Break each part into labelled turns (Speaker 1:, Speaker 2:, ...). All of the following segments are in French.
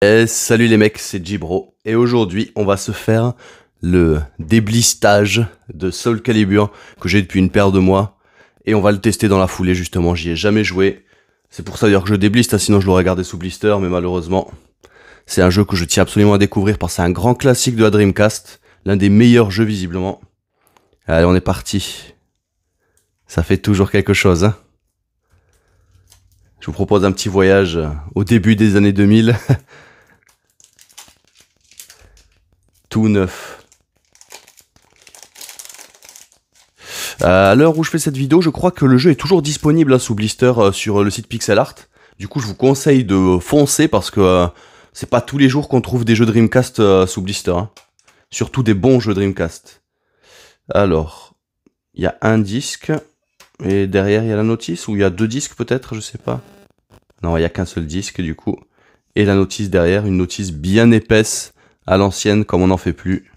Speaker 1: Salut les mecs, c'est Jibro et aujourd'hui on va se faire le déblistage de Soul Calibur que j'ai depuis une paire de mois et on va le tester dans la foulée justement, j'y ai jamais joué. C'est pour ça d'ailleurs que je débliste, sinon je l'aurais gardé sous blister, mais malheureusement c'est un jeu que je tiens absolument à découvrir parce que c'est un grand classique de la Dreamcast, l'un des meilleurs jeux visiblement. Allez, on est parti. Ça fait toujours quelque chose, hein. Je vous propose un petit voyage au début des années 2000. Tout neuf. À l'heure où je fais cette vidéo, je crois que le jeu est toujours disponible sous blister sur le site Pixel Art. Du coup, je vous conseille de foncer parce que c'est pas tous les jours qu'on trouve des jeux Dreamcast sous blister, hein. Surtout des bons jeux Dreamcast. Alors, il y a un disque et derrière il y a la notice, ou il y a deux disques peut-être, je sais pas. Non, il n'y a qu'un seul disque du coup. Et la notice derrière, une notice bien épaisse à l'ancienne comme on n'en fait plus.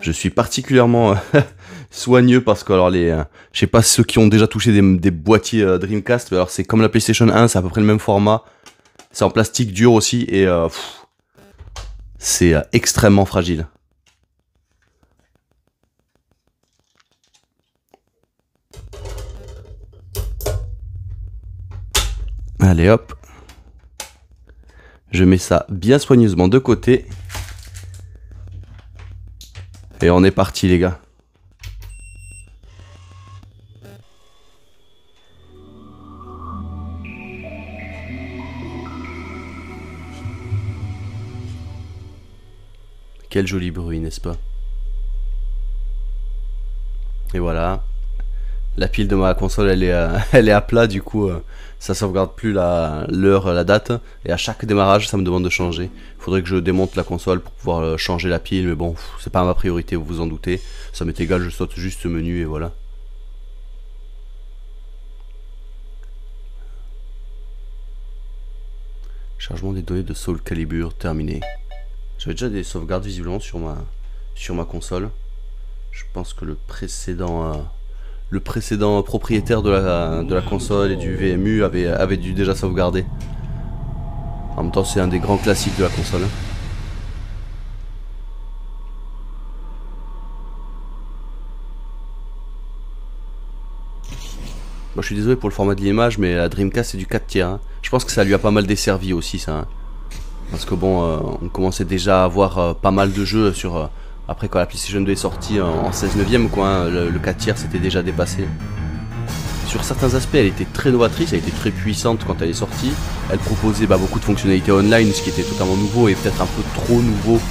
Speaker 1: Je suis particulièrement soigneux parce que alors je sais pas ceux qui ont déjà touché des boîtiers Dreamcast, mais alors c'est comme la PlayStation 1, c'est à peu près le même format. C'est en plastique dur aussi et c'est extrêmement fragile. Allez hop. Je mets ça bien soigneusement de côté. Et on est parti les gars. Quel joli bruit, n'est-ce pas? Et voilà. La pile de ma console elle est à plat, du coup ça sauvegarde plus l'heure, la date, et à chaque démarrage ça me demande de changer. Faudrait que je démonte la console pour pouvoir changer la pile, mais bon, c'est pas ma priorité, vous vous en doutez. Ça m'est égal, je saute juste ce menu et voilà. Chargement des données de Soul Calibur terminé. J'avais déjà des sauvegardes visiblement sur ma console. Je pense que le précédent propriétaire de la console et du VMU avait dû déjà sauvegarder. En même temps, c'est un des grands classiques de la console. Moi, je suis désolé pour le format de l'image, mais la Dreamcast c'est du 4 tiers, hein. Je pense que ça lui a pas mal desservi aussi, ça, hein. Parce que bon, on commençait déjà à avoir pas mal de jeux sur... après quand la PlayStation 2 est sortie en 16 neuvième, quoi, hein, le 4 tiers s'était déjà dépassé. Sur certains aspects, elle était très novatrice, elle était très puissante quand elle est sortie. Elle proposait beaucoup de fonctionnalités online, ce qui était totalement nouveau et peut-être un peu trop nouveau,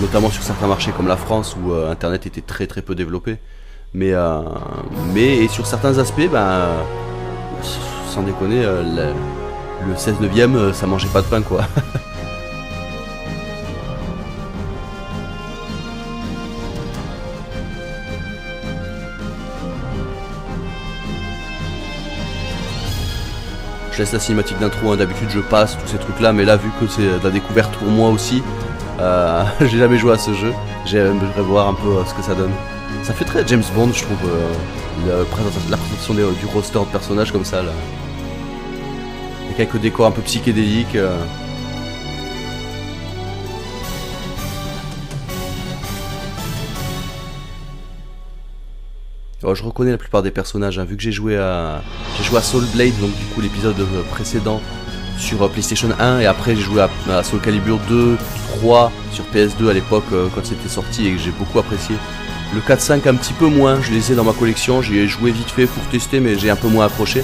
Speaker 1: notamment sur certains marchés comme la France où Internet était très très peu développé. Mais et sur certains aspects, sans déconner, le 16 neuvième, ça mangeait pas de pain, quoi. Je laisse la cinématique d'intro, hein. D'habitude je passe tous ces trucs là, mais là vu que c'est de la découverte pour moi aussi, j'ai jamais joué à ce jeu, j'aimerais voir un peu ce que ça donne. Ça fait très James Bond, je trouve, la présentation du roster de personnages comme ça là. Avec quelques décors un peu psychédéliques. Oh, je reconnais la plupart des personnages, hein, vu que j'ai joué à Soul Blade, donc du coup l'épisode précédent sur PlayStation 1, et après j'ai joué à Soul Calibur 2, 3 sur PS2 à l'époque quand c'était sorti et que j'ai beaucoup apprécié. Le 4-5 un petit peu moins, je les ai dans ma collection, j'y ai joué vite fait pour tester mais j'ai un peu moins accroché.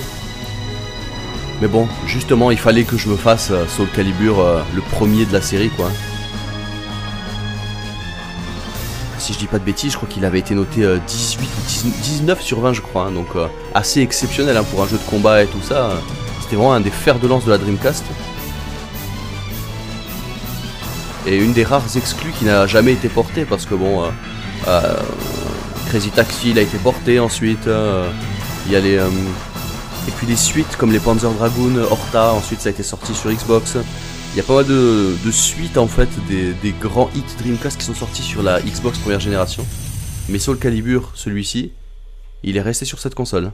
Speaker 1: Mais bon, justement il fallait que je me fasse Soul Calibur, le premier de la série, quoi. Si je dis pas de bêtises, je crois qu'il avait été noté 18 ou 19 sur 20 je crois, hein, donc assez exceptionnel, hein, pour un jeu de combat et tout ça. C'était vraiment un des fers de lance de la Dreamcast. Et une des rares exclus qui n'a jamais été portée parce que bon, Crazy Taxi il a été porté ensuite, il y a les... et puis les suites comme les Panzer Dragoon, Horta, ensuite ça a été sorti sur Xbox. Il y a pas mal de suites en fait des grands hits Dreamcast qui sont sortis sur la Xbox première génération. Mais Soul Calibur, celui-ci, il est resté sur cette console.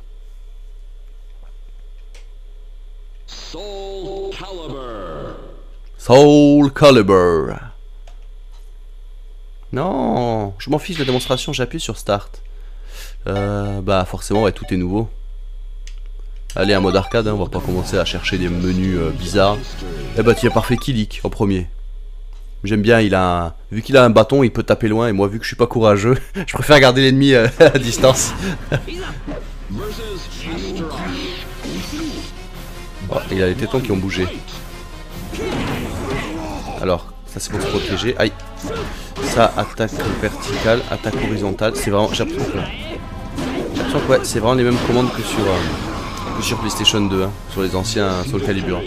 Speaker 2: Soul Calibur.
Speaker 1: Soul Calibur. Non, je m'en fiche de la démonstration, j'appuie sur Start. Bah forcément, ouais, tout est nouveau. Allez, un mode arcade, hein, on va pas commencer à chercher des menus bizarres. Eh bah tiens, parfait, Kilik en premier. J'aime bien, vu qu'il a un bâton, il peut taper loin, et moi vu que je suis pas courageux, je préfère garder l'ennemi à distance. Oh, il y a les tétons qui ont bougé. Alors, ça c'est pour se protéger. Aïe. Ça, attaque verticale, attaque horizontale. C'est vraiment. J'ai l'impression que ouais, c'est vraiment les mêmes commandes que sur PlayStation 2, hein, sur les anciens Soul Calibur.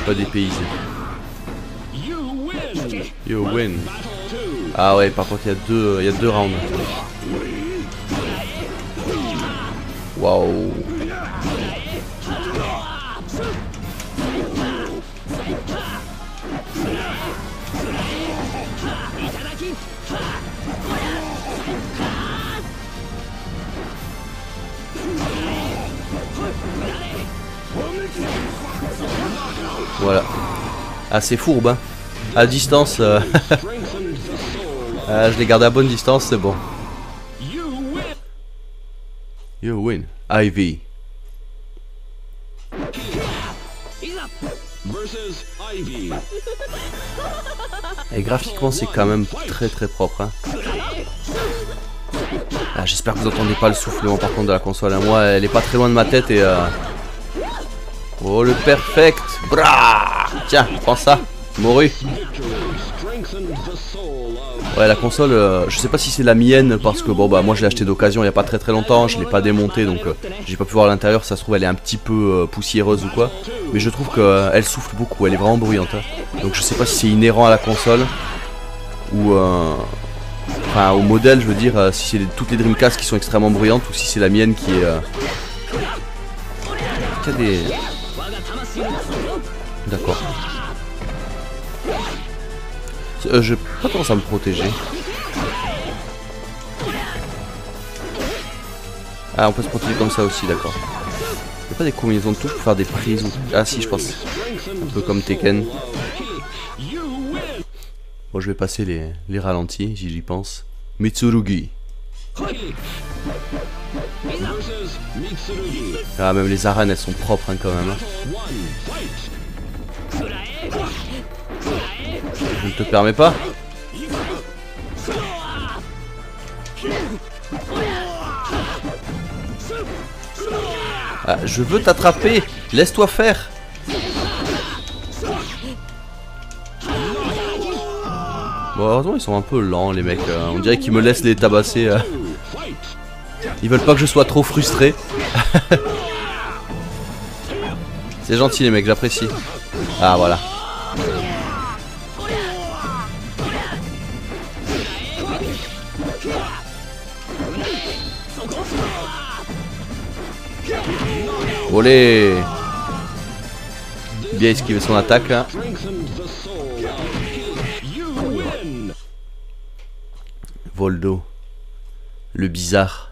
Speaker 1: Pas dépaysé. You win. Ah ouais, par contre il y a deux rounds. Waouh. Voilà. Ah, c'est fourbe, hein. À distance, je l'ai gardé à bonne distance, c'est bon. You win. Ivy. Et graphiquement, c'est quand même très très propre, hein. Ah, j'espère que vous entendez pas le soufflement par contre de la console, hein. Moi, elle est pas très loin de ma tête et oh, le perfect. Bra. Tiens, prends ça. Moru. Ouais, la console, je sais pas si c'est la mienne parce que bon bah moi je l'ai acheté d'occasion il y a pas très longtemps, je l'ai pas démonté donc j'ai pas pu voir à l'intérieur, ça se trouve elle est un petit peu poussiéreuse ou quoi, mais je trouve qu'elle souffle beaucoup, elle est vraiment bruyante, hein. Donc je sais pas si c'est inhérent à la console ou enfin au modèle, je veux dire, si c'est toutes les Dreamcast qui sont extrêmement bruyantes ou si c'est la mienne qui est qui a des... D'accord. Je vais pas tendance à me protéger. Ah, on peut se protéger comme ça aussi, d'accord. Il n'y a pas des combinaisons de touches pour faire des prises ou... Ah si, je pense. Un peu comme Tekken. Bon, je vais passer les ralentis, si j'y pense. Mitsurugi. Ah, même les arènes, elles sont propres, hein, quand même. Je ne te permets pas. Ah, je veux t'attraper. Laisse-toi faire. Bon, heureusement, ils sont un peu lents, les mecs. On dirait qu'ils me laissent les tabasser. Ils veulent pas que je sois trop frustré. C'est gentil, les mecs, j'apprécie. Ah, voilà. Olé! Bien esquivé son attaque là. Voldo. Le bizarre.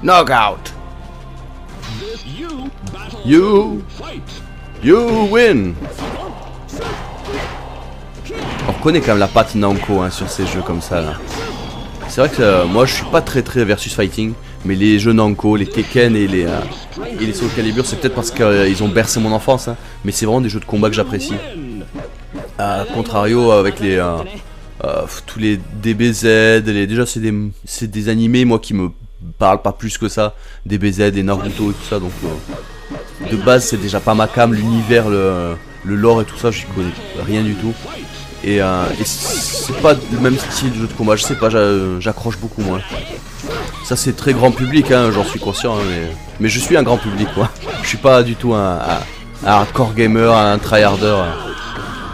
Speaker 1: Knockout. You win. On reconnaît quand même la patte Namco, hein, sur ces jeux comme ça là. C'est vrai que moi je suis pas très versus fighting, mais les jeux Namco, les Tekken et les Soul Calibur, c'est peut-être parce qu'ils ont bercé mon enfance, hein, mais c'est vraiment des jeux de combat que j'apprécie. Contrario avec les tous les DBZ, déjà c'est des animés moi qui me parlent pas plus que ça, DBZ, des Naruto et tout ça, donc de base c'est déjà pas ma cam, l'univers, le lore et tout ça, j'y connais rien du tout. Et c'est pas le même style de jeu de combat, je sais pas, j'accroche beaucoup moins. Ça c'est très grand public, hein, j'en suis conscient, hein, mais je suis un grand public quoi. Je suis pas du tout un hardcore gamer, un tryharder,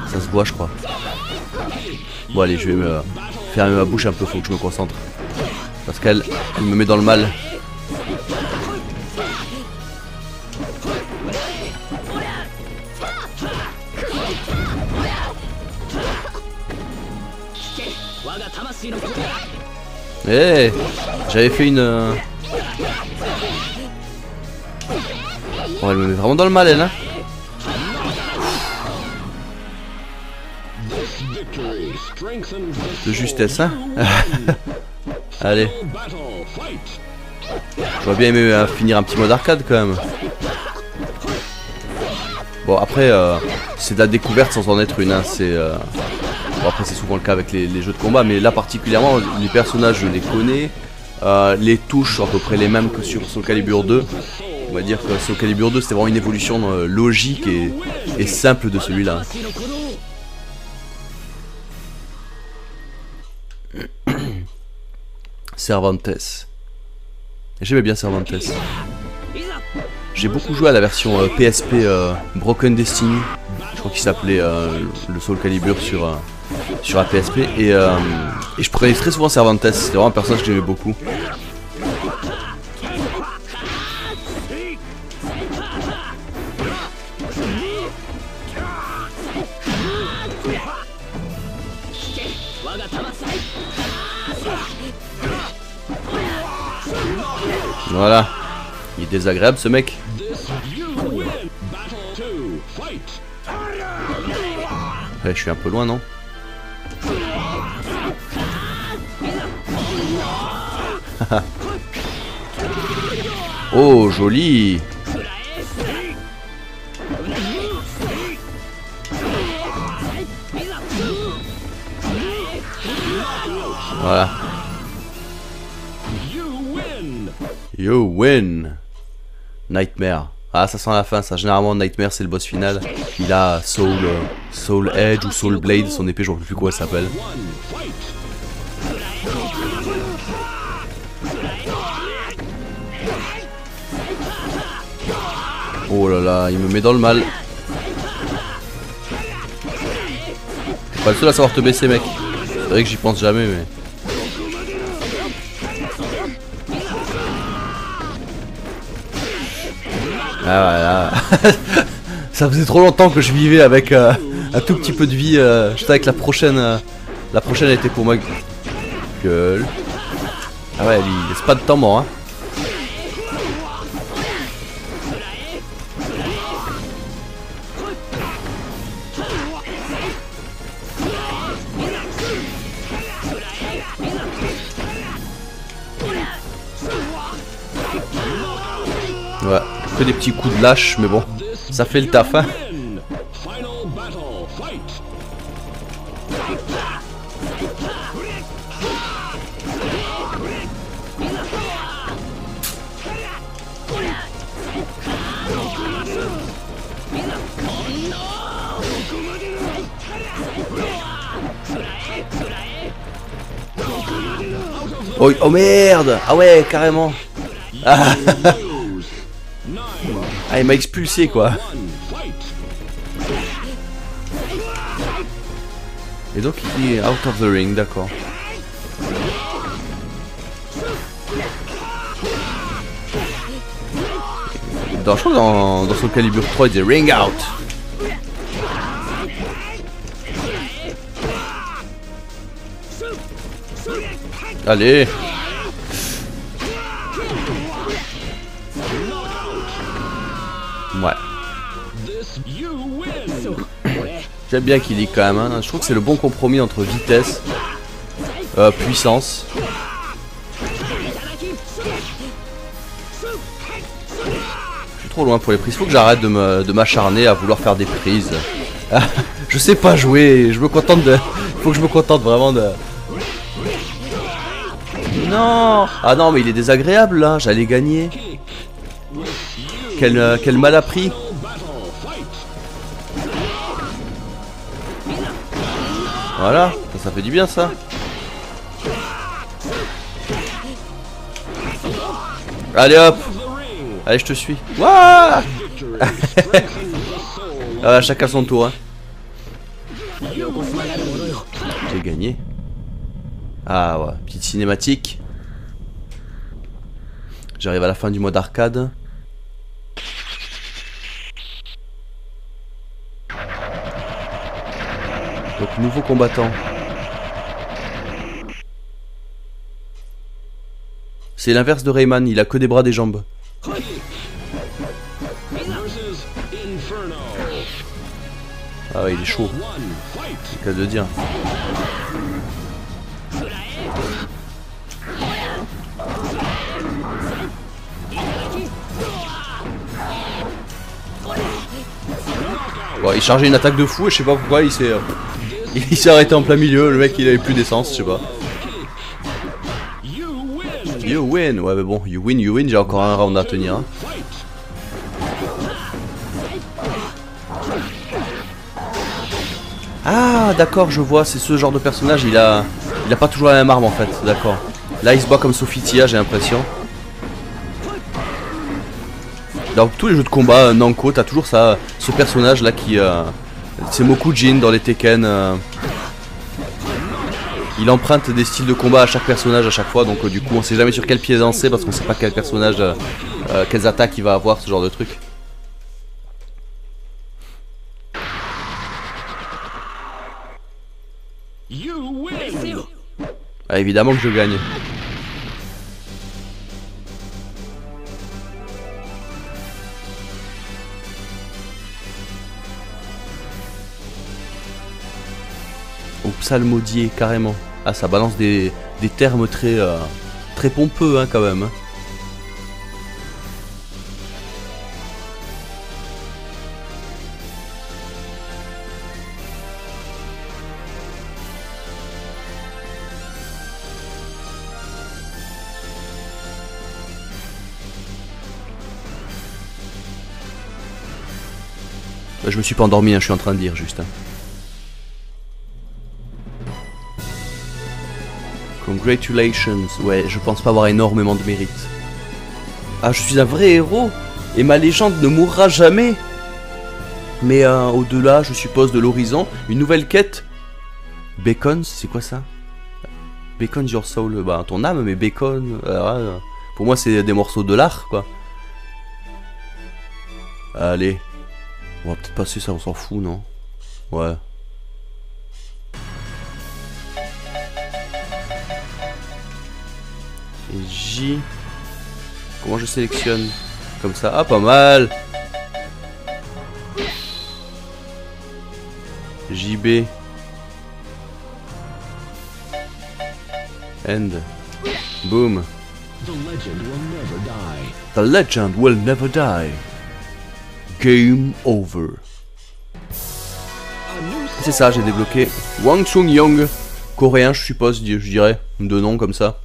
Speaker 1: ça se voit je crois. Bon allez, je vais me fermer ma bouche un peu, faut que je me concentre. Parce qu'elle me met dans le mal. Eh hey, j'avais fait une... Oh, elle me met vraiment dans le mal, elle, hein. De justesse, hein. Allez. J'aurais bien aimé finir un petit mode arcade quand même. Bon après c'est de la découverte sans en être une, hein. C'est bon, après c'est souvent le cas avec les jeux de combat, mais là particulièrement les personnages je les connais. Les touches sont à peu près les mêmes que sur Soul Calibur 2. On va dire que Soul Calibur 2 c'était vraiment une évolution logique et simple de celui-là. Cervantes. J'aimais bien Cervantes. J'ai beaucoup joué à la version PSP Broken Destiny. Je crois qu'il s'appelait le Soul Calibur sur la PSP. Et je prenais très souvent Cervantes. C'était vraiment un personnage que j'aimais beaucoup. Voilà. Il est désagréable ce mec. Ouais, je suis un peu loin, non? Oh, joli. Voilà. You win. Nightmare. Ah, ça sent la fin, ça. Généralement, Nightmare, c'est le boss final. Il a Soul Edge ou Soul Blade, son épée, je ne sais plus quoi elle s'appelle. Oh là là, il me met dans le mal. T'es pas le seul à savoir te baisser, mec. C'est vrai que j'y pense jamais, mais... Ah voilà. Ça faisait trop longtemps que je vivais avec un tout petit peu de vie. Je savais que la prochaine était pour moi. Gueule. Ah ouais, il laisse pas de temps mort, hein. Ouais, que des petits coups de lâche, mais bon, ça fait le taf, hein. Oh, oh merde. Ah ouais, carrément. Ah, ah il m'a expulsé quoi. Et donc il est out of the ring, d'accord. Je crois que dans Soul Calibur 3 il dit ring out. Allez. Ouais. J'aime bien qu'il lit quand même, hein. Je trouve que c'est le bon compromis entre vitesse, puissance. Je suis trop loin pour les prises. Faut que j'arrête de m'acharner à vouloir faire des prises. Je sais pas jouer. Je me contente de. Faut que je me contente vraiment de. Non. Ah non, mais il est désagréable là. J'allais gagner. Quel mal appris. Voilà, ça fait du bien ça. Allez hop. Allez, je te suis. Wouah. Ah, chacun son tour, hein. J'ai gagné. Ah ouais, petite cinématique. J'arrive à la fin du mode arcade. Donc nouveau combattant. C'est l'inverse de Rayman, il a que des bras, des jambes. Ah ouais, il est chaud. C'est le cas de dire. Bon, il chargeait une attaque de fou et je sais pas pourquoi il s'est arrêté en plein milieu. Le mec il avait plus d'essence, je sais pas. You win, ouais mais bon, you win, j'ai encore un round à tenir. Hein. Ah d'accord, je vois, c'est ce genre de personnage, il a pas toujours la même arme en fait, d'accord. Là il se bat comme Sophitia, j'ai l'impression. Dans tous les jeux de combat, Namco, t'as toujours ça, ce personnage là qui... c'est Mokujin dans les Tekken. Il emprunte des styles de combat à chaque personnage à chaque fois, donc du coup on sait jamais sur quel pied danser parce qu'on sait pas quel personnage, quelles attaques il va avoir, ce genre de truc. Ah, évidemment que je gagne. Au psalmodier, carrément. Ah, ça balance des termes très pompeux, hein, quand même. Je me suis pas endormi, hein, je suis en train de lire juste. Hein. Congratulations. Ouais, je pense pas avoir énormément de mérite. Ah, je suis un vrai héros et ma légende ne mourra jamais. Mais au-delà, je suppose, de l'horizon, une nouvelle quête. Bacon, c'est quoi ça? Bacon your soul, bah ton âme, mais bacon. Pour moi, c'est des morceaux de lard, quoi. Allez. On va peut-être passer ça, on s'en fout, non? Ouais. Et J. Comment je sélectionne? Comme ça. Ah, pas mal. JB. End. Boom. The legend will never die. Game over. C'est ça, j'ai débloqué Wang Sung Young, coréen je suppose, je dirais, de nom comme ça.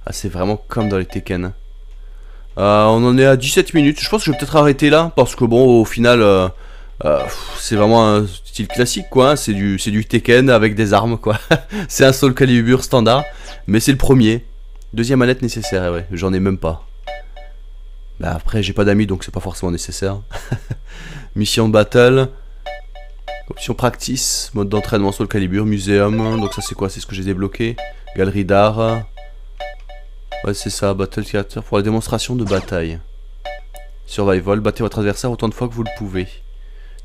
Speaker 1: Ah, c'est vraiment comme dans les Tekken. On en est à 17 minutes, je pense que je vais peut-être arrêter là, parce que bon, au final, c'est vraiment un style classique quoi, hein. C'est du Tekken avec des armes quoi. C'est un Soul Calibur standard, mais c'est le premier. Deuxième manette nécessaire, ouais, j'en ai même pas. Bah après j'ai pas d'amis donc c'est pas forcément nécessaire. Mission battle, option practice, mode d'entraînement Soul Calibur, muséum, donc ça c'est quoi? C'est ce que j'ai débloqué. Galerie d'art. Ouais c'est ça, battle theater pour la démonstration de bataille. Survival, battez votre adversaire autant de fois que vous le pouvez.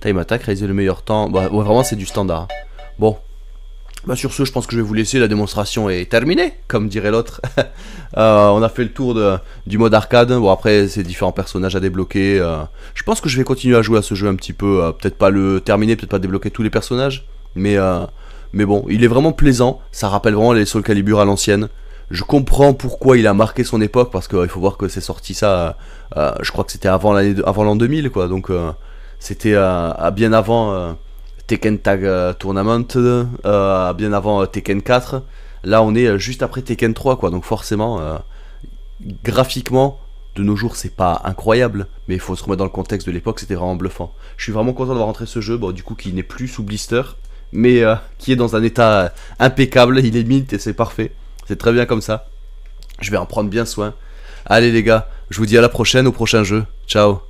Speaker 1: Time attack, réaliser le meilleur temps. Bah ouais, vraiment c'est du standard. Bon. Bah sur ce, je pense que je vais vous laisser. La démonstration est terminée, comme dirait l'autre. On a fait le tour du mode arcade. Bon après, c'est différents personnages à débloquer. Je pense que je vais continuer à jouer à ce jeu un petit peu. Peut-être pas le terminer, peut-être pas débloquer tous les personnages. Mais bon, il est vraiment plaisant. Ça rappelle vraiment les Soul Calibur à l'ancienne. Je comprends pourquoi il a marqué son époque. Parce qu'il faut voir que c'est sorti ça... je crois que c'était avant l'an 2000 quoi. Donc... c'était bien avant Tekken Tag Tournament, bien avant Tekken 4. Là on est juste après Tekken 3 quoi. Donc forcément, graphiquement, de nos jours c'est pas incroyable. Mais il faut se remettre dans le contexte de l'époque, c'était vraiment bluffant. Je suis vraiment content d'avoir rentré ce jeu, bon, du coup qui n'est plus sous blister. Mais qui est dans un état impeccable, il est mint et c'est parfait. C'est très bien comme ça. Je vais en prendre bien soin. Allez les gars, je vous dis à la prochaine, au prochain jeu. Ciao.